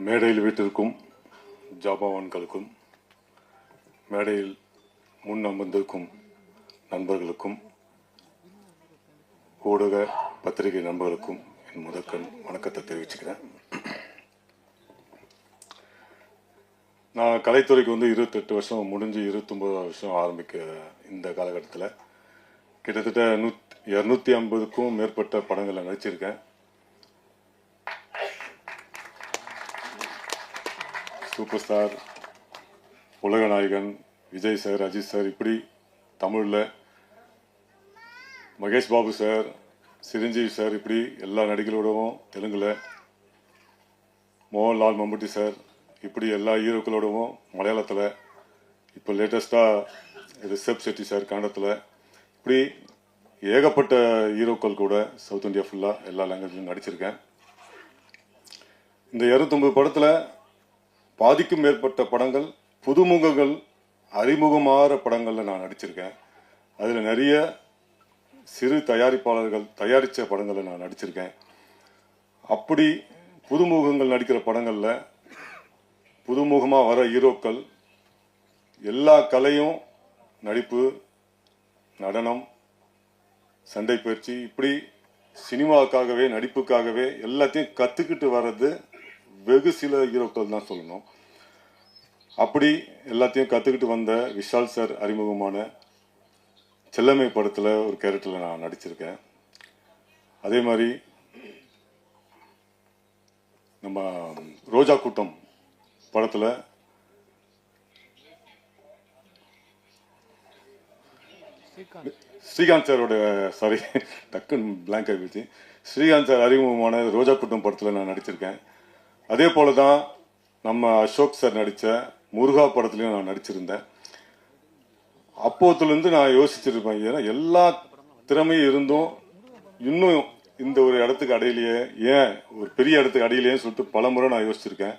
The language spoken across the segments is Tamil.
மேடையில் வீட்டிற்கும் ஜாபாவான்களுக்கும் மேடையில் முன் அமர்ந்திருக்கும் நண்பர்களுக்கும் ஊடக பத்திரிகை நண்பர்களுக்கும் என் முதற்கண் வணக்கத்தை தெரிவிச்சுக்கிறேன். நான் கலைத்துறைக்கு 28 வருஷம் முடிஞ்சு 29 வருஷம் ஆரம்பிக்க இந்த காலகட்டத்தில் கிட்டத்தட்ட 250க்கும் மேற்பட்ட படங்களில் நடிச்சிருக்கேன். சூப்பர் ஸ்டார், உலக நாயகன், விஜய் சார், அஜித் சார், இப்படி தமிழில் மகேஷ் பாபு சார், சிரஞ்சீவி சார், இப்படி எல்லா நடிகளோடவும் தெலுங்கில் மோகன்லால், மம்முட்டி சார், இப்படி எல்லா ஹீரோக்களோடவும் மலையாளத்தில், இப்போ லேட்டஸ்ட்டாக ரிஷப் செட்டி சார் கன்னடத்தில், இப்படி ஏகப்பட்ட ஹீரோக்கள் கூட சவுத் இந்தியா ஃபுல்லாக எல்லா லாங்குவேஜ்லையும் நடிச்சிருக்கேன். இந்த 250 படத்தில் பாதிக்கும் மேற்பட்ட படங்கள் புதுமுகங்கள், அறிமுகமாகிற படங்களில் நான் நடிச்சிருக்கேன். அதில் நிறைய சிறு தயாரிப்பாளர்கள் தயாரித்த படங்களில் நான் நடிச்சிருக்கேன். அப்படி புதுமுகங்கள் நடிக்கிற படங்களில் புதுமுகமாக வர ஹீரோக்கள் எல்லா கலையும், நடிப்பு, நடனம், சண்டை பயிற்சி, இப்படி சினிமாவுக்காகவே நடிப்புக்காகவே எல்லாத்தையும் கற்றுக்கிட்டு வர்றது வெகு சில ஹீரோக்கள் தான் சொல்லணும். அப்படி எல்லாத்தையும் கற்றுக்கிட்டு வந்த விஷால் சார் அறிமுகமான செல்லமை படத்தில் ஒரு கேரக்டரில் நான் நடிச்சிருக்கேன். அதே மாதிரி நம்ம ரோஜா கூட்டம் படத்தில் ஸ்ரீகாந்த் சாரோட டக்குன்னு பிளாங்க் ஆகிடுச்சு. ஸ்ரீகாந்த் சார் அறிமுகமான ரோஜா கூட்டம் படத்தில் நான் நடிச்சிருக்கேன். அதே போல தான் நம்ம அசோக் சார் நடித்த முருகா படத்துலையும் நான் நடிச்சிருந்தேன். அப்போத்துலேருந்து நான் யோசிச்சிருப்பேன், ஏன்னா எல்லா திறமையும் இருந்தும் இன்னும் இந்த ஒரு இடத்துக்கு அடையிலையே, ஏன் ஒரு பெரிய இடத்துக்கு அடையிலையேன்னு சொல்லிட்டு பல முறை நான் யோசிச்சிருக்கேன்.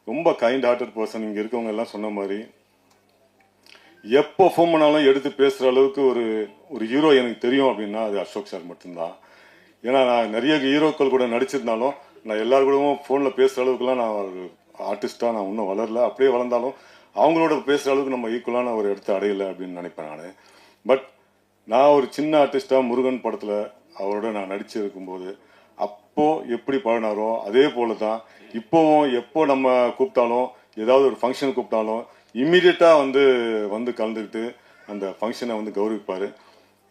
ரொம்ப கைண்ட் ஹார்ட்டட் பர்சன். இங்கே இருக்கவங்க எல்லாம் சொன்ன மாதிரி எப்போ ஃபோன் பண்ணாலும் எடுத்து பேசுகிற அளவுக்கு ஒரு ஹீரோ எனக்கு தெரியும் அப்படின்னா அது அசோக் சார் மட்டும்தான். ஏன்னா நான் நிறைய ஹீரோக்கள் கூட நடிச்சிருந்தாலும் நான் எல்லாரு கூடவும் ஃபோனில் பேசுகிற அளவுக்குலாம் நான் ஒரு ஆர்டிஸ்டாக நான் இன்னும் வளரல. அப்படியே வளர்ந்தாலும் அவங்களோட பேசுகிற அளவுக்கு நம்ம ஈக்குவலான ஒரு இடத்த அடையலை அப்படின்னு நினைப்பேன் நான். பட் நான் ஒரு சின்ன ஆர்டிஸ்டாக முருகன் படத்தில் அவரோட நான் நடிச்சிருக்கும்போது அப்போது எப்படி பழனாரோ அதே போல தான் இப்போவும் எப்போ நம்ம கூப்பிட்டாலும், ஏதாவது ஒரு ஃபங்க்ஷன் கூப்பிட்டாலும் இம்மீடியட்டாக வந்து கலந்துக்கிட்டு அந்த ஃபங்க்ஷனை கௌரவிப்பார்.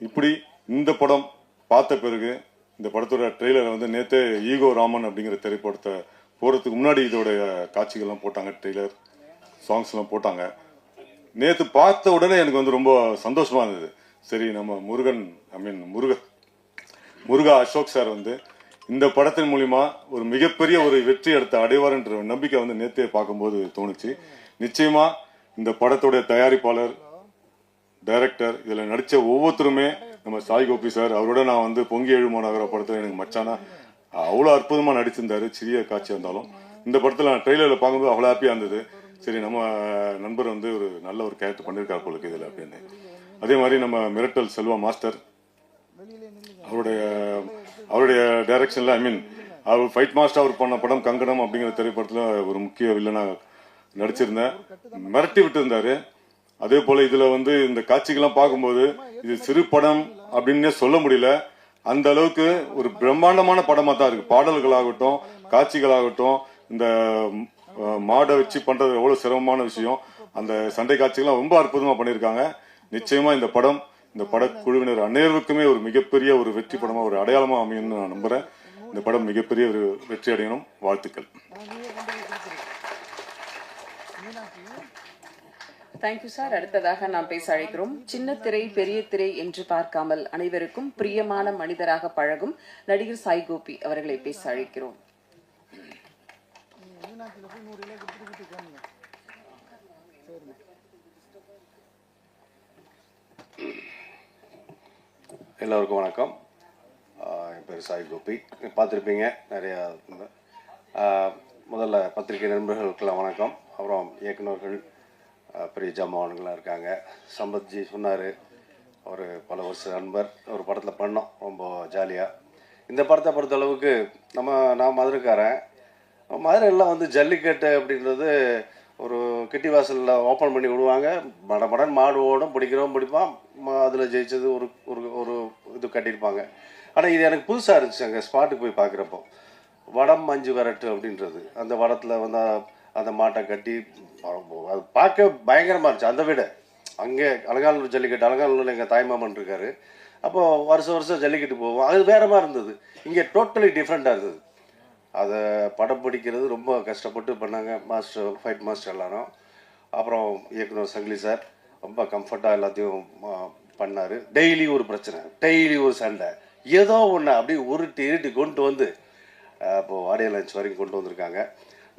இப்படி இந்த படம் பார்த்த பிறகு இந்த படத்தோட ட்ரெய்லரை நேற்றே ஈகோ ராமன் அப்படிங்கிற திரைப்படத்தை போகிறதுக்கு முன்னாடி இதோடைய காட்சிகள்லாம் போட்டாங்க, ட்ரெய்லர் சாங்ஸ்லாம் போட்டாங்க. நேற்று பார்த்த உடனே எனக்கு ரொம்ப சந்தோஷமாக இருந்தது. சரி, நம்ம முருகா அசோக் சார் இந்த படத்தின் மூலிமா ஒரு மிகப்பெரிய ஒரு வெற்றி எடுத்து அடைவார்ன்ற நம்பிக்கை நேற்றே பார்க்கும்போது தோணுச்சு. நிச்சயமாக இந்த படத்துடைய தயாரிப்பாளர், டைரக்டர், இதில் நடித்த ஒவ்வொருத்தருமே, நம்ம சாய் கோபி சார், அவரோட நான் பொங்கி எழுமோ நகர படத்தில் எனக்கு மச்சானா அவ்வளோ அற்புதமாக நடிச்சிருந்தாரு. சிறிய காட்சி இருந்தாலும் இந்த படத்தில் நான் ட்ரெய்லரில் பார்க்கும்போது அவ்வளோ ஹாப்பியாக இருந்தது. சரி, நம்ம நண்பர் ஒரு நல்ல ஒரு கேரக்டர் பண்ணியிருக்காரு போலுக்கு இதில் அப்படின்னு. அதே மாதிரி நம்ம மிரட்டல் செல்வா மாஸ்டர், அவருடைய டைரக்ஷனில் அவர் ஃபைட் மாஸ்டர் அவர் பண்ண படம் கங்கணம் அப்படிங்கிற திரைப்படத்தில் ஒரு முக்கிய வில்லனாக நடிச்சிருந்தேன். மிரட்டி விட்டு இருந்தாரு. அதே போல இதுல இந்த காட்சிகள்லாம் பார்க்கும்போது இது சிறு படம் அப்படின்னே சொல்ல முடியல. அந்த அளவுக்கு ஒரு பிரம்மாண்டமான படமா தான் இருக்கு. பாடல்களாகட்டும், காட்சிகளாகட்டும், இந்த மாடை வச்சு பண்றது எவ்வளவு சிரமமான விஷயம். அந்த சண்டை காட்சிகள்லாம் ரொம்ப அற்புதமா பண்ணியிருக்காங்க. நிச்சயமா இந்த படக்குழுவினர் அனைவருக்குமே ஒரு மிகப்பெரிய ஒரு வெற்றி படமா, ஒரு அடையாளமா அமையும்னு நான் நம்புறேன். இந்த படம் மிகப்பெரிய ஒரு வெற்றி அடையணும். வாழ்த்துக்கள். Thank you sir. அடுத்ததாக நாம் பேச அழைக்கிறோம். சின்ன திரை பெரிய திரை என்று பார்க்காமல் அனைவருக்கும் பிரியமான மனிதராக பழகும் நடிகர் சாய் கோபி அவர்களை பேச அழைக்கிறோம். எல்லோருக்கும் வணக்கம். என் பேர் சாய் கோபி. பார்த்துருப்பீங்க நிறையா. முதல்ல பத்திரிகை நண்பர்களுக்கெல்லாம் வணக்கம். அப்புறம் இயக்குநர்கள், பெரிய ஜாமான்கள்லாம் இருக்காங்க. சம்பத்ஜி சொன்னார், ஒரு பல வருஷ நண்பர், ஒரு படத்தில் பண்ணோம் ரொம்ப ஜாலியாக. இந்த படத்தை பொறுத்த அளவுக்கு நான் மதுரைக்காரன். மதுரையெல்லாம் வந்து ஜல்லிக்கட்டு அப்படின்றது ஒரு கிட்டி வாசலில் ஓப்பன் பண்ணி விடுவாங்க, மடமடன் மாடு ஓடும், பிடிப்பான், அதில் ஜெயிச்சது ஒரு ஒரு ஒரு இது கட்டியிருப்பாங்க. ஆனால் இது எனக்கு புதுசாக இருந்துச்சு அங்கே ஸ்பாட்டுக்கு போய் பார்க்குறப்போ. வடம் மஞ்சு விரட்டு அப்படின்றது, அந்த வடத்தில் வந்து அந்த மாட்டை கட்டி அது பார்க்க பயங்கரமாக இருந்துச்சு. அதை விட அங்கே அலங்காநல்லூர் ஜல்லிக்கட்டு, அலங்காநல்லூரில் எங்கள் தாய்மாமன் இருக்கார், அப்போது வருஷம் ஜல்லிக்கட்டு போவோம், அது வேறு மாதிரி இருந்தது. இங்கே டோட்டலி டிஃப்ரெண்ட்டாக இருந்தது. அதை படம் பிடிக்கிறது ரொம்ப கஷ்டப்பட்டு பண்ணாங்க மாஸ்டர், ஃபைட் மாஸ்டர் எல்லாரும். அப்புறம் இயக்குனர் சங்கிலி சார் ரொம்ப கம்ஃபர்ட்டாக எல்லாத்தையும் பண்ணார். டெய்லி ஒரு பிரச்சனை, டெய்லி ஒரு சண்டை, ஏதோ ஒன்று அப்படியே இருட்டி கொண்டு வந்து இப்போது ஆடியோ லான்ச் வரைக்கும் கொண்டு வந்திருக்காங்க.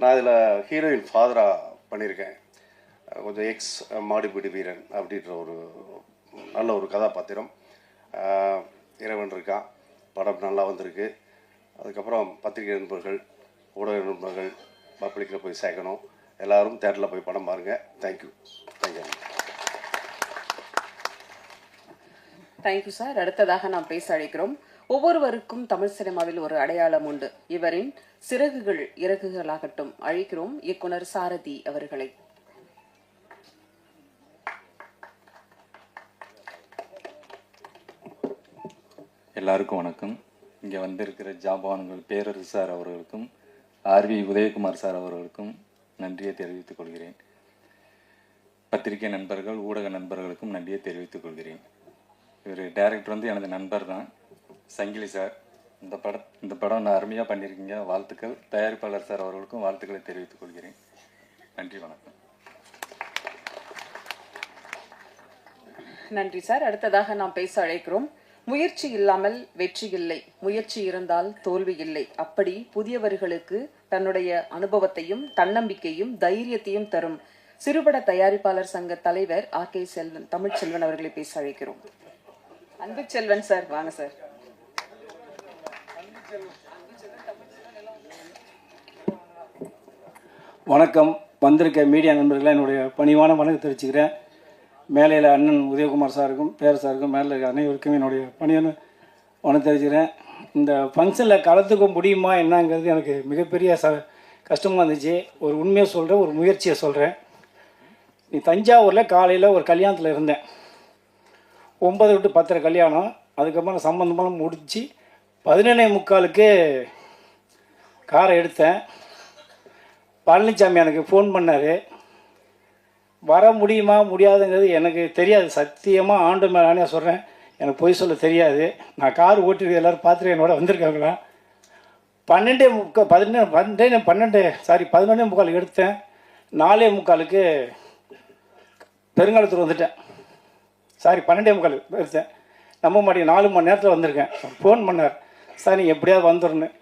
நான் இதில் ஹீரோயின் ஃபாதராக பண்ணியிருக்கேன். கொஞ்சம் எக்ஸ் மாடிபிடி வீரன் அப்படின்ற ஒரு நல்ல ஒரு கதாபாத்திரம். இறைவன் இருக்கான். படம் நல்லா வந்திருக்கு. அதுக்கப்புறம் பத்திரிகை நண்பர்கள், ஊடக நண்பர்கள் பப்ளிக்கில் போய் சேர்க்கணும். எல்லோரும் தேட்டரில் போய் படம் பாருங்கள். தேங்க்யூ. Thank you sir. அடுத்ததாக நாம் பேச அழைக்கிறோம். ஒவ்வொருவருக்கும் தமிழ் சினிமாவில் ஒரு அடையாளம் உண்டு. இவரின் சிறகுகள் இறகுகளாகட்டும். அழைக்கிறோம் இயக்குனர் சாரதி அவர்களை. எல்லாருக்கும் வணக்கம். இங்கே வந்திருக்கிற ஜாபான்கள் பேரரசு சார் அவர்களுக்கும் ஆர்வி உதயகுமார் சார் அவர்களுக்கும் நன்றியை தெரிவித்துக் கொள்கிறேன். பத்திரிகை நண்பர்கள், ஊடக நண்பர்களுக்கும் நன்றியை தெரிவித்துக் கொள்கிறேன். இவர் டைரக்டர் வந்து எனது நண்பர் தான், சங்கிலி சார். இந்த படம் நான் அருமையாக பண்ணியிருக்கீங்க, வாழ்த்துக்கள். தயாரிப்பாளர் சார் அவர்களுக்கும் வாழ்த்துக்களை தெரிவித்துக் கொள்கிறேன். நன்றி, வணக்கம். நன்றி சார். அடுத்ததாக நாம் பேச அழைக்கிறோம். முயற்சி இல்லாமல் வெற்றி இல்லை, முயற்சி இருந்தால் தோல்வி இல்லை. அப்படி புதியவர்களுக்கு தன்னுடைய அனுபவத்தையும் தன்னம்பிக்கையும் தைரியத்தையும் தரும் சிறுபட தயாரிப்பாளர் சங்க தலைவர் ஆர்.கே. செல்வன், தமிழ்ச்செல்வன் அவர்களை பேச அழைக்கிறோம். அன்பு செல்வன் சார், வாங்க சார். வணக்கம். வந்திருக்க மீடியா நண்பர்களை என்னுடைய பணிவான வணக்கம் தெரிவிச்சுக்கிறேன். மேலையில் அண்ணன் உதயகுமார் சாருக்கும் பேர் சாருக்கும் மேலே இருக்க அனைவருக்கும் என்னுடைய பணியான வணக்கம் தெரிவிச்சுக்கிறேன். இந்த ஃபங்க்ஷனில் கலந்துக்க முடியுமா என்னங்கிறது எனக்கு மிகப்பெரிய கஷ்டமாக இருந்துச்சு. ஒரு உண்மையை சொல்கிறேன், ஒரு முயற்சியை சொல்கிறேன். நீ தஞ்சாவூரில் காலையில் ஒரு கல்யாணத்தில் இருந்தேன். 9 to 10 கல்யாணம். அதுக்கப்புறம் சம்பந்தமெல்லாம் முடித்து 11:45 காரை எடுத்தேன். பழனிசாமி எனக்கு ஃபோன் பண்ணார். வர முடியுமா முடியாதுங்கிறது எனக்கு தெரியாது. சத்தியமாக ஆண்டு மேலே சொல்கிறேன், எனக்கு பொய் சொல்ல தெரியாது. நான் கார் ஓட்டிட்டு எல்லோரும் பார்த்துட்டு என்னோட வந்திருக்காங்களா. 11:45 எடுத்தேன். 4:45 பெருங்காலத்தூர் வந்துட்டேன். 12:45 எடுத்தேன். நம்ப மாட்டேங்க, 4 மணி நேரத்தில் வந்திருக்கேன். ஃபோன் பண்ணார், சார் நீங்கள் எப்படியாவது வந்துடணும்.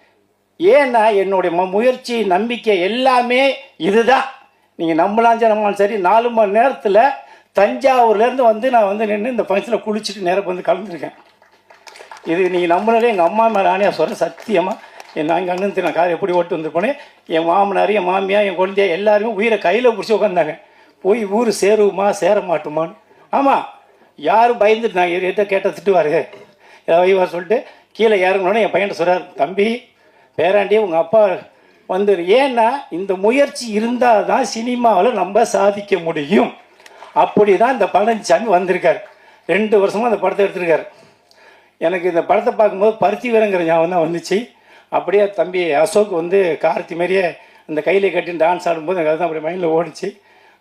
ஏன்னா என்னுடைய முயற்சி, நம்பிக்கை எல்லாமே இதுதான். நீங்கள் நம்பலாலும் சரி, 4 மணி நேரத்தில் தஞ்சாவூர்லேருந்து வந்து நான் வந்து நின்று இந்த ஃபங்க்ஷனில் குளிச்சுட்டு நேராக வந்து கலந்துருக்கேன். இது நீங்கள் நம்பினாலே எங்கள் அம்மா மேலே நானே சொல்கிறேன். சத்தியமாக எங்கள் அண்ணன் நான் கார் எப்படி ஓட்டு வந்துருப்போனே, என் மாமனார், என் மாமியா, என் குழந்தைய எல்லாருமே உயிரை கையில் பிடிச்சி உட்காந்தாங்க. போய் ஊர் சேருவோமா சேர மாட்டோமான்னு. ஆமாம், யாரும் பயந்துட்டு நான் எதை கேட்ட திட்டுவார் ஏதாவது சொல்லிட்டு கீழே இறங்கணுன்னு என் பையன்ட்ட சொல்கிறார், தம்பி பேராண்டி உங்கள் அப்பா வந்து. ஏன்னா இந்த முயற்சி இருந்தால் தான் சினிமாவில் நம்ம சாதிக்க முடியும். அப்படி தான் இந்த பழனிசாமி வந்திருக்கார். 2 வருஷமாக அந்த படத்தை எடுத்திருக்கார். எனக்கு இந்த படத்தை பார்க்கும்போது பருத்தி வீரங்கிற ஞாபகம் தான் வந்துச்சு. அப்படியே தம்பி அசோக் வந்து கார்த்தி மாதிரியே அந்த கையில் கட்டி டான்ஸ் ஆடும்போது எனக்கு அதுதான் அப்படி மைண்டில் ஓடிச்சு.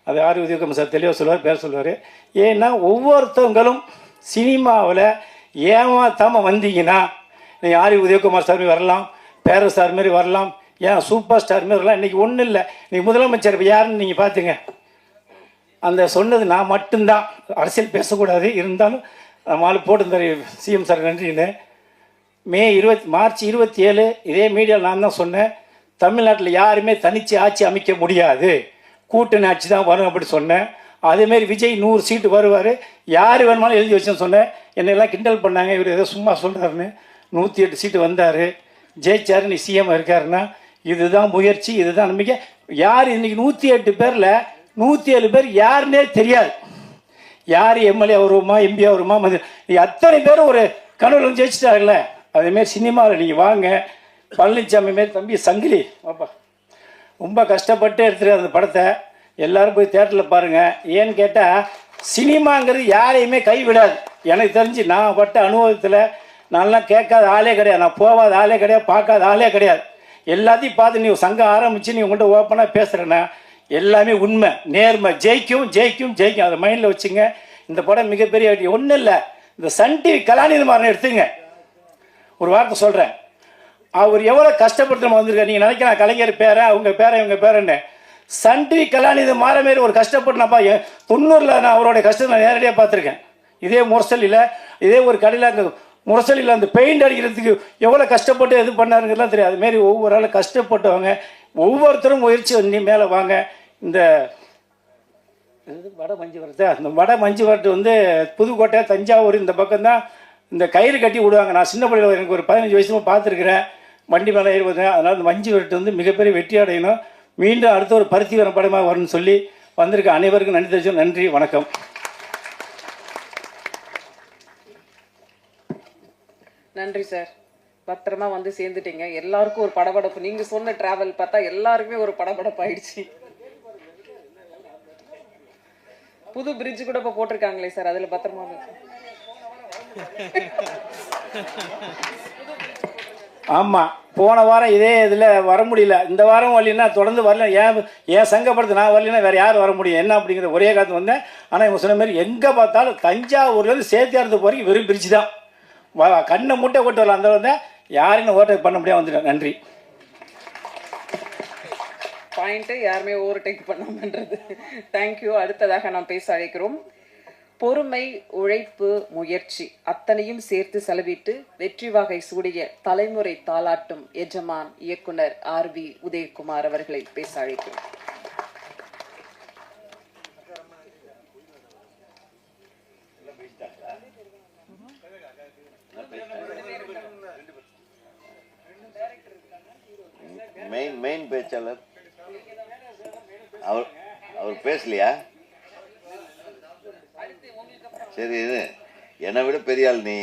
அது ஆர் உதயகுமார் சார் தெளிவாக சொல்லுவார், பேர் சொல்லுவார். ஏன்னா ஒவ்வொருத்தவங்களும் சினிமாவில் ஏமாத்தாமல் வந்தீங்கன்னா, நீங்கள் ஆர் உதயகுமார் சார் வரலாம், பேர சார் மாரி வரலாம், ஏன் சூப்பர் ஸ்டார் மாரி வரலாம். இன்றைக்கி ஒன்றும் இல்லை, நீங்கள் முதலமைச்சர் யாருன்னு நீங்கள் பார்த்துங்க. அந்த சொன்னது நான் மட்டும்தான். அரசியல் பேசக்கூடாது, இருந்தாலும் நம்மளால் போட்டு தர சிஎம் சார் நன்றின்னு. மார்ச் 27 இதே மீடியாவில் நான் தான் சொன்னேன், தமிழ்நாட்டில் யாருமே தனித்து ஆட்சி அமைக்க முடியாது, கூட்டணி ஆட்சி தான் வரும் அப்படி சொன்னேன். அதேமாரி விஜய் 100 சீட்டு வருவார், யார் வேணுமாலும் எழுதி வச்சேன்னு சொன்னேன். என்னெல்லாம் கிண்டல் பண்ணாங்க, இவர் ஏதோ சும்மா சொல்கிறாருன்னு. 108 சீட்டு வந்தார், ஜெயிச்சார், நீ சிஎம் இருக்காருன்னா. இதுதான் முயற்சி, இதுதான் நம்பிக்கை. யார் இன்றைக்கி 108 பேரில் 107 பேர் யாருன்னே தெரியாது. யார் எம்எல்ஏ வருவோமா, எம்பி வருமா, அத்தனை பேரும் ஒரு கனவுல ஜெயிச்சிட்டாங்கல்ல. அதேமாரி சினிமாவில் நீங்கள் வாங்க, பழனிசாமி மாரி தம்பி சங்கிலி வாப்பா, ரொம்ப கஷ்டப்பட்டு எடுத்துருக்க அந்த படத்தை எல்லோரும் போய் தேட்டரில் பாருங்கள். ஏன்னு கேட்டால் சினிமாங்கிறது யாரையுமே கைவிடாது. எனக்கு தெரிஞ்சு நான் பட்ட அனுபவத்தில் நான்லாம் கேட்காத ஆளே கிடையாது, நான் போகாத ஆளே கிடையாது, பார்க்காத ஆளே கிடையாது. எல்லாத்தையும் பார்த்து நீ சங்கம் ஆரம்பித்து நீ உங்கள்கிட்ட ஓப்பனாக பேசுகிறேன்னா எல்லாமே உண்மை, நேர்மை. ஜெயிக்கும் ஜெயிக்கும் ஜெயிக்கும், அதை மைண்டில் வச்சுங்க. இந்த படம் மிகப்பெரிய வெற்றி. ஒன்றும் இல்லை, இந்த சன் டிவி கலாநிதிமாறன் எடுத்துங்க. ஒரு வார்த்தை சொல்கிறேன், அவர் எவ்வளோ கஷ்டப்பட்டு வந்திருக்காரு. நீங்கள் நினைக்கிறேன் கலைஞர் பேரை அவங்க பேரை இவங்க பேரன்னு. சன் டிவி கலாநிதி மாற மாரி ஒரு கஷ்டப்பட்டு நான் 90 நான் அவருடைய கஷ்டத்தை நான் நேரடியாக பார்த்துருக்கேன். இதே முரசலில், இதே ஒரு கடையில் அங்கே முரசலில் அந்த பெயிண்ட் அடிக்கிறதுக்கு எவ்வளோ கஷ்டப்பட்டு இது பண்ணாருங்கலாம் தெரியாது. அதுமாரி ஒவ்வொரு ஆளும் கஷ்டப்பட்டவங்க, ஒவ்வொருத்தரும் முயற்சி பண்ணி மேலே வாங்க. இந்த வட மஞ்சு வரட்டு, அந்த வட மஞ்சு வரட்டு வந்து புதுக்கோட்டை, தஞ்சாவூர் இந்த பக்கம்தான் இந்த கயிறு கட்டி விடுவாங்க. நான் சின்ன பிள்ளைகள் எனக்கு ஒரு 15 வயசுமா பார்த்துருக்குறேன், வண்டி மேலே ஏறுவது. அதனால் இந்த மஞ்சு வரட்டு வந்து மிகப்பெரிய வெற்றி அடையணும். மீண்டும் அடுத்த ஒரு பருத்தி வர படமாக வரும்னு சொல்லி வந்திருக்க அனைவருக்கும் நன்றி தெரிவிச்சோம். நன்றி, வணக்கம். நன்றி சார், பத்திரமா வந்து சேர்ந்துட்டீங்க. எல்லாருக்கும் ஒரு படபடப்பு. நீங்க சொன்ன டிராவல் பார்த்தா எல்லாருக்குமே ஒரு படபடப்பு ஆயிடுச்சு. புது பிரிட்ஜ் கூட இப்ப போட்டிருக்காங்களே சார், அதுல பத்திரமா ஆமாம், போன வாரம் இதே இதில் வர முடியல, இந்த வாரம் வரலன்னா தொடர்ந்து வரல. ஏன் சங்கப்படுத்து நான் வரலன்னா வேறு யார் வர முடியும் என்ன அப்படிங்கிற ஒரே காலத்து வந்தேன். ஆனால் இவங்க சொன்ன மாதிரி எங்கே பார்த்தாலும் தஞ்சாவூர்லேருந்து சேத்தியாரத்துக்கு வரைக்கும் வெறும் பிரிட்ஜ் தான். கண்ணை முட்டை கொட்டு வரலாம். அந்த வந்தேன், யாரையும் ஓவர்டேக் பண்ண முடியாது வந்துட்டேன். நன்றி. பாயிண்ட் யாருமே ஓவர்டேக் பண்ணாமன்றது. தேங்க்யூ. அடுத்ததாக நாம் பேச அழைக்கிறோம். பொறுமை, உழைப்பு, முயற்சி அத்தனையும் சேர்த்து செலவிட்டு வெற்றி வாகை சூடிய தலைமுறை தாளாட்டும் எஜமான் இயக்குனர் RV உதயகுமார் அவர்களை பேச அழைக்கிறோம். மெயின் பேச்சாளர் அவர் பேசலையா? சரி, இது என்னை விட பெரிய ஆள் நீ,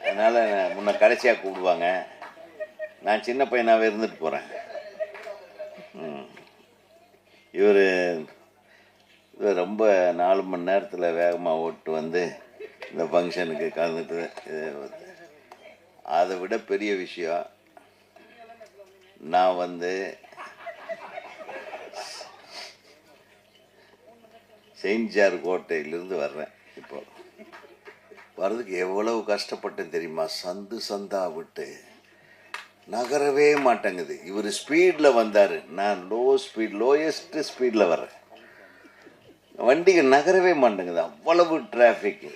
அதனால் முன்ன கடைசியாக கூப்பிடுவாங்க. நான் சின்ன பையனாகவே இருந்துட்டு போகிறேன். இவர் ரொம்ப 4 மணி நேரத்தில் வேகமாக ஓட்டு வந்து இந்த ஃபங்க்ஷனுக்கு கலந்துட்டு, அதை விட பெரிய விஷயம், நான் வந்து செயின்ட் ஜார்ஜ் கோட்டையிலிருந்து வர்றேன். இப்போ வர்றதுக்கு எவ்வளவு கஷ்டப்பட்டேன் தெரியுமா? சந்தா விட்டு நகரவே மாட்டேங்குது. இவர் ஸ்பீடில் வந்தார், நான் லோயஸ்ட் ஸ்பீடில் வர்றேன். வண்டிக்கு நகரவே மாட்டேங்குது, அவ்வளவு டிராஃபிக்கு.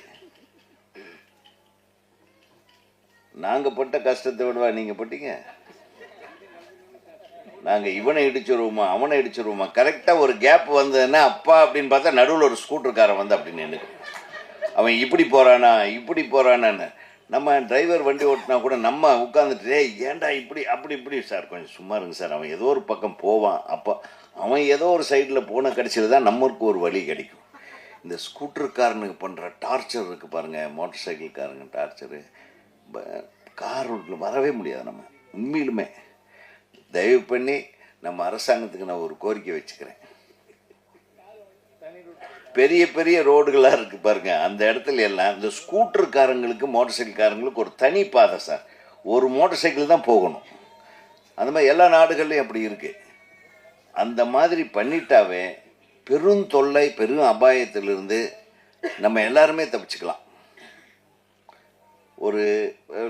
நாங்கள் பட்ட கஷ்டத்தை விடவா நீங்கள் பட்டீங்க? நாங்கள் இவனை இடிச்சிருவோமா அவனை இடிச்சிருவோமா, கரெக்டாக ஒரு கேப் வந்ததுன்னா அப்பா அப்படின்னு பார்த்தா நடுவில் ஒரு ஸ்கூட்டருக்காரன் வந்து அப்படின்னு எனக்கு அவன் இப்படி போகிறானான்னு நம்ம டிரைவர் வண்டி ஓட்டினா கூட நம்ம உட்காந்துட்டு ஏன்டா இப்படி இப்படி சார் கொஞ்சம் சும்மா இருங்க சார், அவன் ஏதோ ஒரு பக்கம் போவான், அப்போ அவன் ஏதோ ஒரு சைடில் போன கடைசியில் தான் நம்மளுக்கு ஒரு வழி கிடைக்கும். இந்த ஸ்கூட்டருக்காரனுக்கு பண்ணுற டார்ச்சர் இருக்குது பாருங்கள், மோட்டர் சைக்கிள்காரங்க டார்ச்சரு, கார் ரோட்டில் வரவே முடியாது. நம்ம உண்மையிலுமே தயவு பண்ணி நம்ம அரசாங்கத்துக்கு நான் ஒரு கோரிக்கை வச்சுக்கிறேன். பெரிய பெரிய ரோடுகளாக இருக்குது பாருங்கள், அந்த இடத்துல எல்லாம் இந்த ஸ்கூட்டருக்காரங்களுக்கு மோட்டர் சைக்கிள்காரங்களுக்கு ஒரு தனி பாதை சார், ஒரு மோட்டர் சைக்கிள் தான் போகணும். அந்த மாதிரி எல்லா நாடுகள்லையும் அப்படி இருக்குது. அந்த மாதிரி பண்ணிட்டாவே பெரும் தொல்லை, பெரும் அபாயத்திலிருந்து நம்ம எல்லாருமே தப்பிச்சுக்கலாம். ஒரு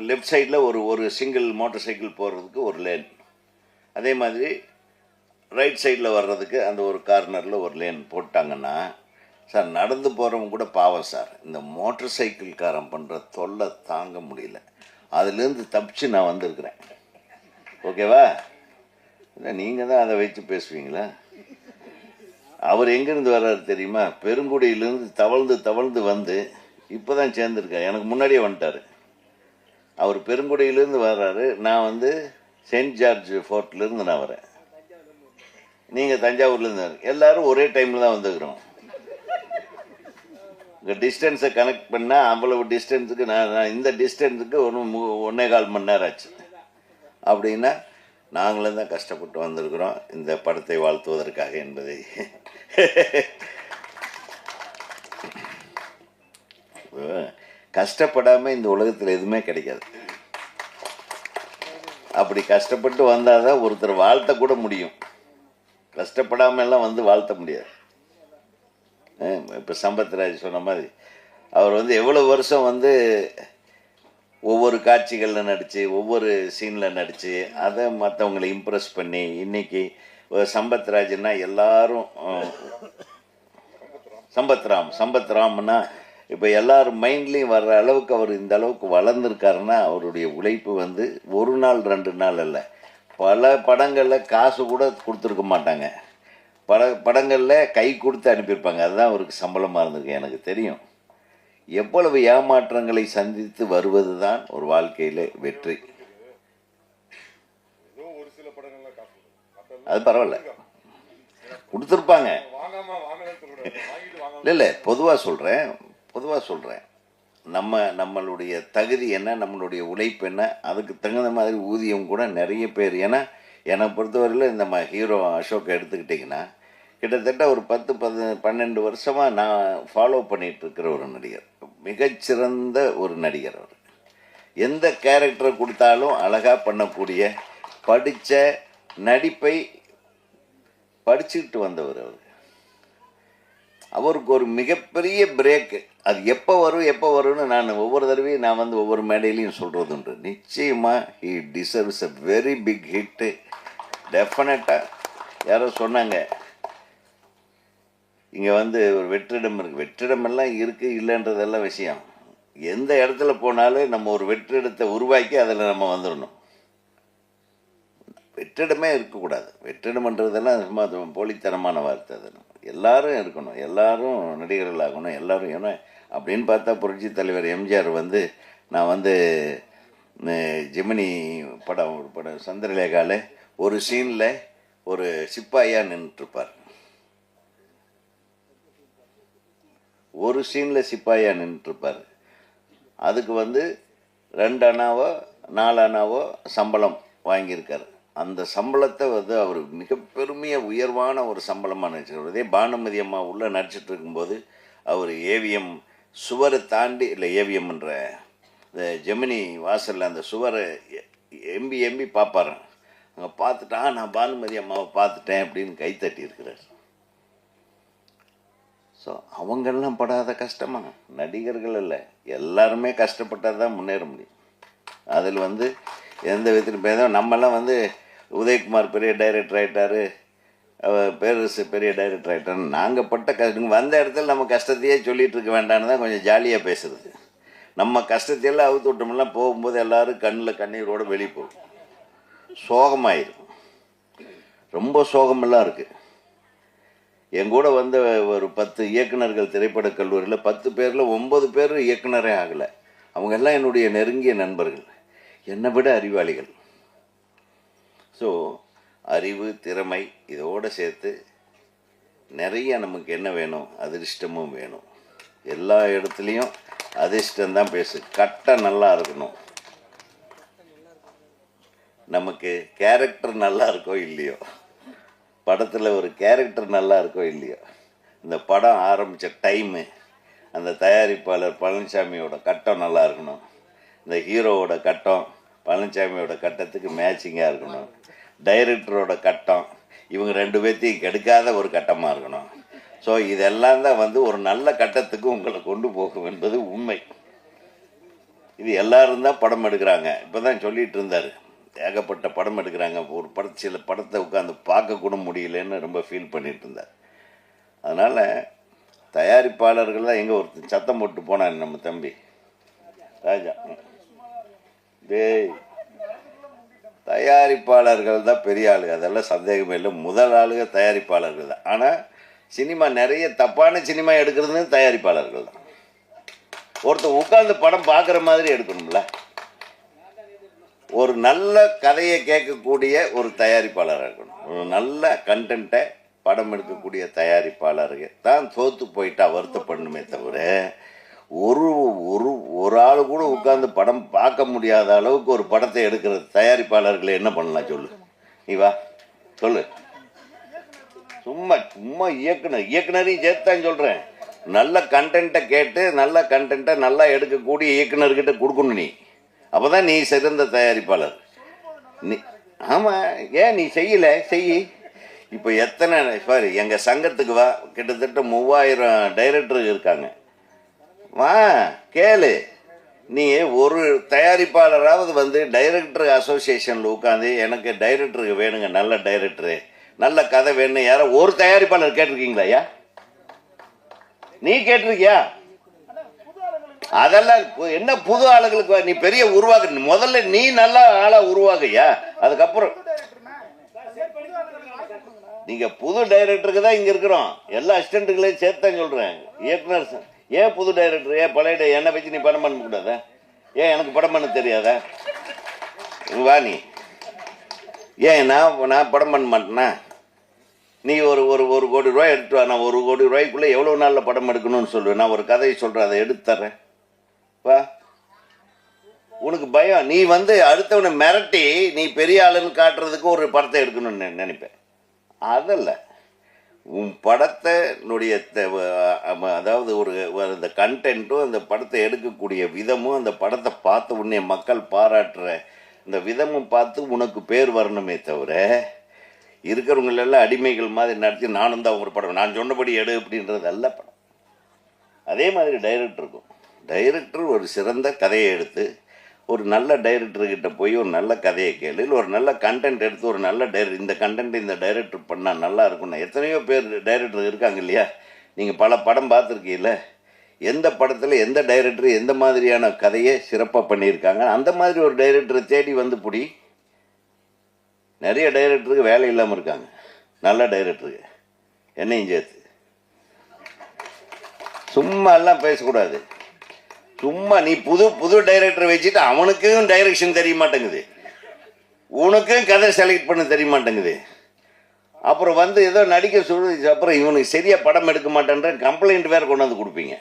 லெஃப்ட் சைடில் ஒரு சிங்கிள் மோட்டர் சைக்கிள் போகிறதுக்கு ஒரு லேன், அதே மாதிரி ரைட் சைடில் வர்றதுக்கு அந்த ஒரு கார்னரில் ஒரு லேன் போட்டாங்கன்னா சார் நடந்து போகிறவங்க கூட பாவம் சார். இந்த மோட்டர் சைக்கிள்காரன் பண்ணுற தொல்லை தாங்க முடியல. அதுலேருந்து தப்பிச்சு நான் வந்திருக்கிறேன். ஓகேவா? இல்லை நீங்கள் தான் அதை வச்சு பேசுவீங்களா? அவர் எங்கேருந்து வர்றாரு தெரியுமா? பெருங்குடியிலேருந்து தவழ்ந்து வந்து இப்போ தான் சேர்ந்துருக்கார். எனக்கு முன்னாடியே வந்துட்டார். அவர் பெருங்குடியிலேருந்து வர்றாரு, நான் வந்து செயின்ட் ஜார்ஜ் ஃபோர்ட்லேருந்து நான் வரேன், நீங்கள் தஞ்சாவூர்லேருந்து. எல்லோரும் ஒரே டைமில் தான் வந்துக்கிறோம். இங்கே டிஸ்டன்ஸை கனெக்ட் பண்ணால் அவ்வளவு டிஸ்டன்ஸுக்கு நான் இந்த டிஸ்டன்ஸுக்கு 1.25 மணி நேரம் ஆச்சு. அப்படின்னா நாங்களும் தான் கஷ்டப்பட்டு வந்திருக்கிறோம் இந்த படத்தை வாழ்த்துவதற்காக என்பதை கஷ்டப்படாமல் இந்த உலகத்தில் எதுவுமே கிடைக்காது. அப்படி கஷ்டப்பட்டு வந்தால் தான் ஒருத்தர் வாழ்த்த கூட முடியும். கஷ்டப்படாமல் எல்லாம் வந்து வாழ்த்த முடியாது. இப்போ சம்பத்ராஜ் சொன்ன மாதிரி அவர் வந்து எவ்வளோ வருஷம் வந்து ஒவ்வொரு காட்சிகளில் நடித்து ஒவ்வொரு சீனில் நடித்து அதை மற்றவங்களை இம்ப்ரெஸ் பண்ணி இன்றைக்கி சம்பத்ராஜ்னா எல்லாரும் சம்பத்ராம்னா இப்போ எல்லாரும் மைண்ட்லேயும் வர்ற அளவுக்கு அவர் இந்த அளவுக்கு வளர்ந்துருக்காருன்னா அவருடைய உழைப்பு வந்து ஒரு நாள் 2 நாள் அல்ல. பல படங்களில் காசு கூட கொடுத்துருக்க மாட்டாங்க. படங்களில் கை கொடுத்து அனுப்பியிருப்பாங்க. அதுதான் அவருக்கு சம்பளமாக இருந்திருக்கு. எனக்கு தெரியும் எவ்வளவு ஏமாற்றங்களை சந்தித்து வருவது தான் ஒரு வாழ்க்கையில் வெற்றி. அது பரவாயில்ல, கொடுத்துருப்பாங்க. இல்லை பொதுவாக சொல்கிறேன் நம்மளுடைய தகுதி என்ன, நம்மளுடைய உழைப்பு என்ன, அதுக்கு தகுந்த மாதிரி ஊதியம் கூட நிறைய பேர். ஏன்னா என்னை பொறுத்தவரையில் இந்த ஹீரோ அசோக் எடுத்துக்கிட்டிங்கன்னா கிட்டத்தட்ட ஒரு 10-12 வருஷமாக நான் ஃபாலோ பண்ணிகிட்ருக்கிற ஒரு நடிகர், மிகச்சிறந்த ஒரு நடிகர். அவர் எந்த கேரக்டரை கொடுத்தாலும் அழகாக பண்ணக்கூடிய, படித்த நடிப்பை படிச்சுக்கிட்டு வந்தவர். அவருக்கு ஒரு மிகப்பெரிய பிரேக்கு. அது எப்போ வரும்னு நான் ஒவ்வொரு தடவையும் நான் வந்து ஒவ்வொரு மேடையிலையும் சொல்கிறது உண்டு. நிச்சயமாக he deserves a very big hit. டெஃபினட்டாக யாரோ சொன்னாங்க இங்கே வந்து ஒரு வெற்றிடம் இருக்குது. வெற்றிடமெல்லாம் இருக்குது இல்லைன்றதெல்லாம் விஷயம். எந்த இடத்துல போனாலும் நம்ம ஒரு வெற்றிடத்தை உருவாக்கி அதில் நம்ம வந்துடணும். வெற்றிடமே இருக்கக்கூடாது. வெற்றிடம்ன்றதெல்லாம் சும்மா போலித்தனமான வார்த்தை. அது எல்லாரும் இருக்கணும், எல்லாரும் நடிகர்கள் ஆகணும், எல்லாரும். ஏன்னா அப்படின்னு பார்த்தா புரட்சி தலைவர் எம்ஜிஆர் வந்து நான் வந்து ஜெமினி ஒரு படம் சந்திரலேகாவில் ஒரு சீனில் ஒரு சிப்பாயாக நின்றுட்டுருப்பார். ஒரு சீனில் சிப்பாயாக நின்றுட்டுருப்பார். அதுக்கு வந்து 2 அணாவோ 4 அணாவோ சம்பளம் வாங்கியிருக்கார். அந்த சம்பளத்தை வந்து அவர் மிக பெருமையாக உயர்வான ஒரு சம்பளமாக நினச்சிருக்கார். அதே பானுமதி அம்மா உள்ளே நடிச்சிட்டு இருக்கும்போது அவர் ஏவிஎம் சுவரை தாண்டி, இல்லை ஏவிஎம்ன்ற இந்த ஜெமினி வாசலில் அந்த சுவரை எம்பி பார்ப்பார். அங்கே பார்த்துட்டா நான் பானுமதி அம்மாவை பார்த்துட்டேன் அப்படின்னு கைத்தட்டி இருக்கிறார். ஸோ அவங்கெல்லாம் படாத கஷ்டமாக நடிகர்கள் இல்லை, எல்லாருமே கஷ்டப்பட்டால் தான் முன்னேற முடியும். அதில் வந்து எந்த விதத்திலும் பேசும். நம்மெல்லாம் வந்து உதயகுமார் பெரிய டைரக்டர் ஆகிட்டார், பேரரசு பெரிய டைரக்டர் ஆகிட்டார். நாங்கள் பட்ட கஷ்டம் வந்த இடத்துல நம்ம கஷ்டத்தையே சொல்லிகிட்டு இருக்க வேண்டான்னு தான் கொஞ்சம் ஜாலியாக பேசுகிறது. நம்ம கஷ்டத்தையெல்லாம் அவுத்து விட்டோம்லாம் போகும்போது எல்லோரும் கண்ணில் கண்ணீரோடு வெளியே போகும். சோகமாயிருக்கும், ரொம்ப சோகமெல்லாம் இருக்குது. எங்கூட வந்த ஒரு 10 இயக்குநர்கள் திரைப்படக் கல்லூரியில் 10 பேரில் 9 பேர் இயக்குனரே ஆகலை. அவங்க எல்லாம் என்னுடைய நெருங்கிய நண்பர்கள், என்னை விட அறிவாளிகள். ஸோ அறிவு, திறமை இதோடு சேர்த்து நிறைய நமக்கு என்ன வேணும், அதிர்ஷ்டமும் வேணும். எல்லா இடத்துலையும் அதிர்ஷ்டம்தான் பேசு. கட்டை நல்லா இருக்கணும், நமக்கு கேரக்டர் நல்லா இருக்கோ இல்லையோ, படத்தில் ஒரு கேரக்டர் நல்லா இருக்கோ இல்லையோ, இந்த படம் ஆரம்பித்த டைமு, அந்த தயாரிப்பாளர் பழனிசாமியோட கட்டம் நல்லா இருக்கணும், இந்த ஹீரோவோட கட்டம் பழனிசாமியோட கட்டத்துக்கு மேட்சிங்காக இருக்கணும், டைரக்டரோட கட்டம் இவங்க 2 பேர்த்தையும் கெடுக்காத ஒரு கட்டமாக இருக்கணும். ஸோ இதெல்லாம் தான் வந்து ஒரு நல்ல கட்டத்துக்கு உங்களை கொண்டு போகும் என்பது உண்மை. இது எல்லாரும் தான் படம் எடுக்கிறாங்க. இப்போ தான் சொல்லிகிட்டு இருந்தார், ஏகப்பட்ட படம் எடுக்கிறாங்க. ஒரு சில படத்தை உட்காந்து பார்க்கக்கூட முடியலன்னு ரொம்ப ஃபீல் பண்ணிகிட்டு இருந்தார். அதனால் தயாரிப்பாளர்கள் தான் எங்கே ஒருத்தர் சத்தம் போட்டு போனார் நம்ம தம்பி ராஜா, டேய் தயாரிப்பாளர்கள் தான் பெரிய ஆளுங்க, அதெல்லாம் சந்தேகமே இல்லை. முதல் ஆளுங்க தயாரிப்பாளர்கள் தான். ஆனால் சினிமா நிறைய தப்பான சினிமா எடுக்கிறதுன்னு தயாரிப்பாளர்கள் தான். ஒருத்தர் உட்காந்து படம் பார்க்குற மாதிரி எடுக்கணும்ல. ஒரு நல்ல கதையை கேட்கக்கூடிய ஒரு தயாரிப்பாளராக இருக்கணும். ஒரு நல்ல கண்டென்ட்டை படம் எடுக்கக்கூடிய தயாரிப்பாளர்கள் தான் தோற்று போயிட்டா வருத்தப்படணுமே தவிர ஒரு ஒரு ஒரு ஆள் கூட உட்காந்து படம் பார்க்க முடியாத அளவுக்கு ஒரு படத்தை எடுக்கிற தயாரிப்பாளர்களை என்ன பண்ணலாம் சொல்லு. நீ வா சொல்லு. சும்மா சும்மா இயக்குனரையும் சேர்த்தான் சொல்கிறேன். நல்ல கண்டென்ட்டை கேட்டு நல்ல கண்டென்ட்டை நல்லா எடுக்கக்கூடிய இயக்குனர்கிட்ட கொடுக்கணும் நீ. அப்போ தான் நீ சிறந்த தயாரிப்பாளர். நீ ஆமாம், ஏன் நீ செய்யலை? செய். இப்போ எத்தனை சாரி எங்கள் சங்கத்துக்கு வா, கிட்டத்தட்ட 3000 டைரக்டர் இருக்காங்க. வா கேளு. நீ ஒரு தயாரிப்பாளராவது வந்து டைரக்டர் அசோசியேஷனில் உட்காந்து எனக்கு டைரக்டருக்கு வேணுங்க, நல்ல டைரக்டரு, நல்ல கதை வேணும், யாரோ ஒரு தயாரிப்பாளர் கேட்டிருக்கீங்களா? ஐயா நீ கேட்டிருக்கியா? அதெல்லாம் என்ன புது ஆளுங்களுக்கு நீ பெரிய உருவாக்கு. முதல்ல நீ நல்ல ஆளா உருவாகையா, அதுக்கப்புறம் நீங்க புது டைரக்டருக்கு தான் இங்க இருக்கிறோம். எல்லா அசிஸ்டன்ட்டுகளையும் சேர்த்தான் சொல்றேன். இயக்குனர் ஏன் புது டைரக்டர், ஏன் பழைய என்னை வச்சு நீ படம் பண்ண கூடாதா? ஏன் எனக்கு படம் பண்ண தெரியாதா? வா நீ. ஏன் நான் படம் பண்ண மாட்டேன்னா? நீ ஒரு கோடி ரூபாய் எடுத்து வா. நான் 1 கோடி ரூபாய்க்குள்ளே எவ்வளோ நாளில் படம் எடுக்கணும்னு சொல்லுவேன். நான் ஒரு கதையை சொல்கிறேன், அதை எடுத்து தர்றேன். வா. உனக்கு பயம். நீ வந்து அடுத்தவனை மிரட்டி நீ பெரிய ஆளுன்னு காட்டுறதுக்கு ஒரு படத்தை எடுக்கணும்னு நினைப்பேன். அதல்ல, உன் படத்தினுடைய அதாவது இந்த கண்டென்ட்டும் அந்த படத்தை எடுக்கக்கூடிய விதமும் அந்த படத்தை பார்த்த உடனே மக்கள் பாராட்டுற இந்த விதமும் பார்த்து உனக்கு பேர் வரணுமே தவிர இருக்கிறவங்களெல்லாம் அடிமைகள் மாதிரி நடத்தி நானும் தான் ஒரு படம் நான் சொன்னபடி எடு அப்படின்றது அல்ல படம். அதே மாதிரி டைரக்டருக்கும் டைரக்டர் ஒரு சிறந்த கதையை எடுத்து ஒரு நல்ல டைரக்டர்கிட்ட போய் ஒரு நல்ல கதையை கேளு, இல்லை ஒரு நல்ல கண்டென்ட் எடுத்து ஒரு நல்ல இந்த கண்டென்ட் இந்த டைரக்டர் பண்ணால் நல்லா இருக்கும்னா எத்தனையோ பேர் டைரக்டர் இருக்காங்க இல்லையா? நீங்கள் பல படம் பார்த்துருக்கீங்கள? எந்த படத்தில் எந்த டைரக்டர் எந்த மாதிரியான கதையை சிறப்பாக பண்ணியிருக்காங்க, அந்த மாதிரி ஒரு டைரக்டரை தேடி வந்து பிடி. நிறைய டைரக்டருக்கு வேலை இல்லாமல் இருக்காங்க, நல்ல டைரக்டருக்கு, என்னையும் சேர்த்து. சும்மா எல்லாம் பேசக்கூடாது. சும்மா நீ புது டைரக்டரை வச்சுட்டு அவனுக்கும் டைரக்ஷன் தெரிய மாட்டேங்குது, உனக்கும் கதை செலக்ட் பண்ண தெரிய மாட்டேங்குது. அப்புறம் வந்து ஏதோ நடிக்க சொல்லு, அப்புறம் இவனுக்கு சரியாக படம் எடுக்க மாட்டேன்ற கம்ப்ளைண்ட் வேறு கொண்டாந்து கொடுப்பீங்க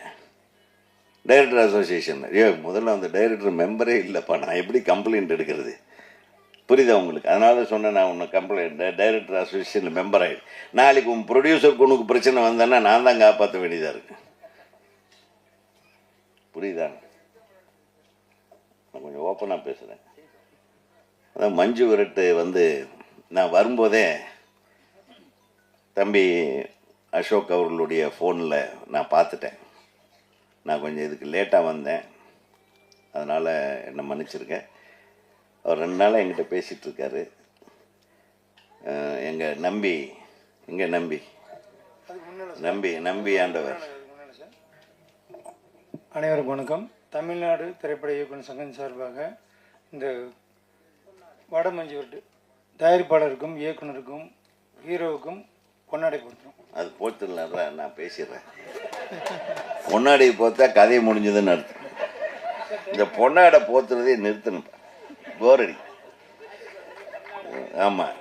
டைரக்டர் அசோசியேஷன். முதல்ல அந்த டைரக்டர் மெம்பரே இல்லைப்பா, நான் எப்படி கம்ப்ளைண்ட் எடுக்கிறது? புரியுதா உங்களுக்கு? அதனால சொன்னேன், நான் உன்னை கம்ப்ளைண்ட் டைரக்டர் அசோசியேஷனில் மெம்பர் ஆகிடு. நாளைக்கு உன் ப்ரொடியூசருக்கு உனக்கு பிரச்சனை வந்தேன்னா நான் தான் காப்பாற்ற வேண்டியதாக இருக்கு. புரியுதா? நான் கொஞ்சம் ஓப்பனாக பேசுகிறேன். அதான் மஞ்சு விரட்டு வந்து நான் வரும்போதே தம்பி அசோக் அவர்களுடைய ஃபோனில் நான் பார்த்துட்டேன். நான் கொஞ்சம் இதுக்கு லேட்டாக வந்தேன், அதனால் என்னை மன்னிச்சிருக்கேன். அவர் 2 நாளாக என்கிட்ட பேசிகிட்ருக்காரு. எங்கள் நம்பி ஆண்டவர். அனைவருக்கும் வணக்கம். தமிழ்நாடு திரைப்பட இயக்குனர் சங்கம் சார்பாக இந்த வடமஞ்சு விரட்டு தயாரிப்பாளருக்கும் இயக்குனருக்கும் ஹீரோவுக்கும் பொன்னாடை கொடுத்துரும். அது போட்டுடல, நான் பேசிடுறேன். பொன்னாடை போத்தா கதையை முடிஞ்சதுன்னு அர்த்தம். இந்த பொன்னாடை போத்துறதே நிறுத்தணும், போரடி. ஆமாம்.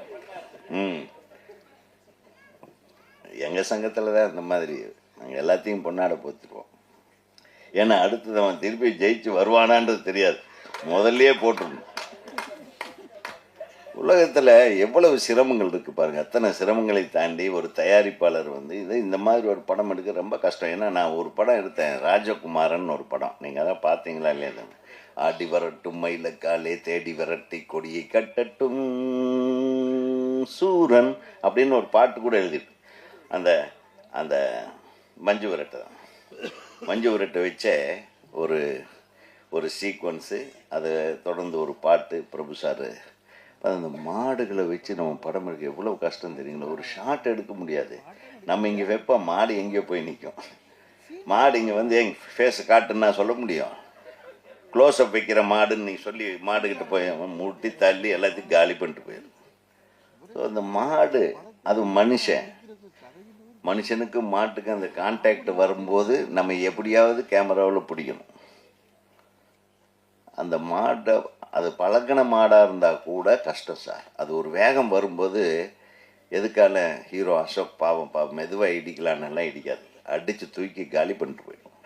எங்கள் சங்கத்தில் தான் இந்த மாதிரி நாங்கள் எல்லாத்தையும் பொன்னாடை போத்துருவோம். ஏன்னா அடுத்தது அவன் திருப்பி ஜெயிச்சு வருவானான்றது தெரியாது, முதல்லையே போட்டுருணும். உலகத்தில் எவ்வளவு சிரமங்கள் இருக்குது பாருங்கள். அத்தனை சிரமங்களை தாண்டி ஒரு தயாரிப்பாளர் வந்து இந்த மாதிரி ஒரு படம் எடுக்க ரொம்ப கஷ்டம். ஏன்னா நான் ஒரு படம் எடுத்தேன், ராஜகுமாரன் ஒரு படம், நீங்கள் அதான் பார்த்தீங்களா இல்லையா? ஆடி வரட்டும் மயிலக்காலே தேடி விரட்டி கொடியை கட்டட்டும் சூரன் அப்படின்னு ஒரு பாட்டு கூட எழுதிட்டு அந்த மஞ்சு விரட்டை தான். மஞ்சு விரட்டை வச்ச ஒரு சீக்வன்ஸு, அதை தொடர்ந்து ஒரு பாட்டு பிரபு சார். அந்த மாடுகளை வச்சு நம்ம படம் எடுக்க எவ்வளோ கஷ்டம் தெரியுங்களா? ஒரு ஷாட் எடுக்க முடியாது. நம்ம இங்கே வைப்போம், மாடு எங்கேயோ போய் நிற்கும். மாடு இங்கே வந்து எங்கள் ஃபேஸை காட்டுன்னு நான் சொல்ல முடியும்? க்ளோஸ்அப் வைக்கிற மாடுன்னு நீ சொல்லி மாடுகிட்ட போய் முட்டி தள்ளி எல்லாத்தையும் காலி பண்ணிட்டு போயிடும். ஸோ அந்த மாடு அது மனுஷனுக்கும் மாட்டுக்கும் அந்த கான்டாக்ட் வரும்போது நம்ம எப்படியாவது கேமராவில் பிடிக்கணும். அந்த மாட்டை அது பழக்கின மாடாக இருந்தால் கூட கஷ்டம் சார். அது ஒரு வேகம் வரும்போது எதுக்கால ஹீரோ அசோக் பாவம் மெதுவாக இடிக்கலான்னெல்லாம் இடிக்காது, அடித்து தூக்கி காலி பண்ணிட்டு போயிடும்.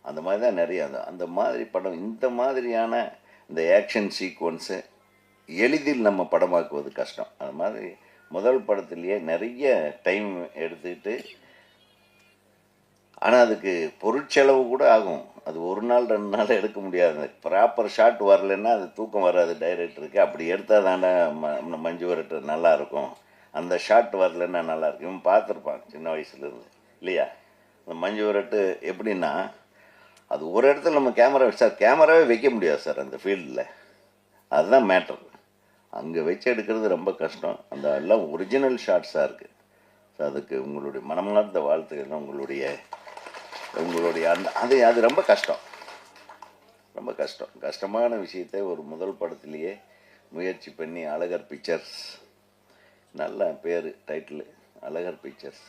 அந்த மாதிரி தான் நிறைய அந்த மாதிரி படம். இந்த மாதிரியான இந்த ஆக்ஷன் சீக்வன்ஸு எளிதில் நம்ம படமாக்குவது கஷ்டம். அது மாதிரி முதல் படத்துலேயே நிறைய டைம் எடுத்துக்கிட்டு, ஆனால் அதுக்கு பொருட்செலவு கூட ஆகும். அது ஒரு நாள் 2 நாள் எடுக்க முடியாது. ப்ராப்பர் ஷாட் வரலைன்னா அது தூக்கம் வராது டைரக்டருக்கு. அப்படி எடுத்தால் தானே மஞ்சு விரட்டு நல்லாயிருக்கும். அந்த ஷாட் வரலைன்னா நல்லாயிருக்கும். இவன் பார்த்துருப்பான் சின்ன வயசுலேருந்து இல்லையா? அந்த மஞ்சு விரட்டு எப்படின்னா, அது ஒரு இடத்துல நம்ம கேமராவே வைக்க முடியாது சார் அந்த ஃபீல்டில். அதுதான் மேட்டர். அங்கே வச்சு எடுக்கிறது ரொம்ப கஷ்டம். அந்த எல்லாம் ஒரிஜினல் ஷாட்ஸாக இருக்குது. ஸோ அதுக்கு உங்களுடைய மனமார்ந்த வாழ்த்துக்கள். உங்களுடைய அது ரொம்ப கஷ்டம், ரொம்ப கஷ்டமான விஷயத்தை ஒரு முதல் படத்துலேயே முயற்சி பண்ணி அழகர் பிக்சர்ஸ், நல்ல பேர் டைட்டில் அழகர் பிக்சர்ஸ்.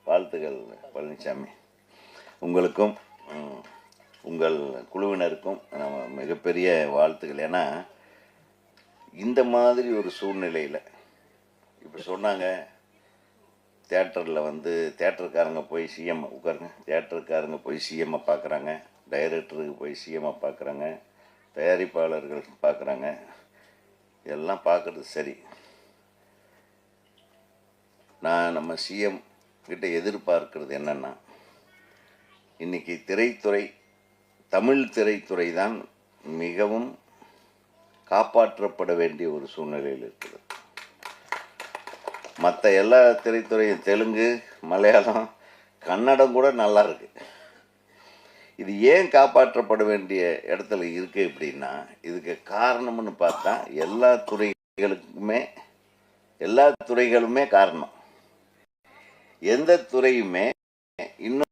வாழ்த்துக்கள் பழனிசாமி. உங்களுக்கும் உங்கள் குழுவினருக்கும் மிகப்பெரிய வாழ்த்துக்கள். ஏன்னா இந்த மாதிரி ஒரு சூழ்நிலையில் இப்போ சொன்னாங்க, தேட்டரில் தேட்டருக்காரங்க போய் சிஎம் உட்காருங்க, தேட்டருக்காரங்க போய் சிஎம்மை பார்க்குறாங்க, டைரக்டருக்கு போய் சிஎம்மை பார்க்குறாங்க, தயாரிப்பாளர்கள் பார்க்குறாங்க. இதெல்லாம் பார்க்குறது சரி. நான் நம்ம சிஎம் கிட்ட எதிர்பார்க்கிறது என்னென்னா, இன்றைக்கி திரைத்துறை, தமிழ் திரைத்துறை தான் மிகவும் காப்பாற்றப்பட வேண்டிய ஒரு சூழ்நிலையில் இருக்குது. மற்ற எல்லா திரைத்துறையும் தெலுங்கு, மலையாளம், கன்னடம் கூட நல்லா இருக்கு. இது ஏன் காப்பாற்றப்பட வேண்டிய இடத்துல இருக்குது அப்படின்னா, இதுக்கு காரணம்னு பார்த்தா எல்லா துறைகளுமே காரணம். எந்த துறையுமே இன்னும்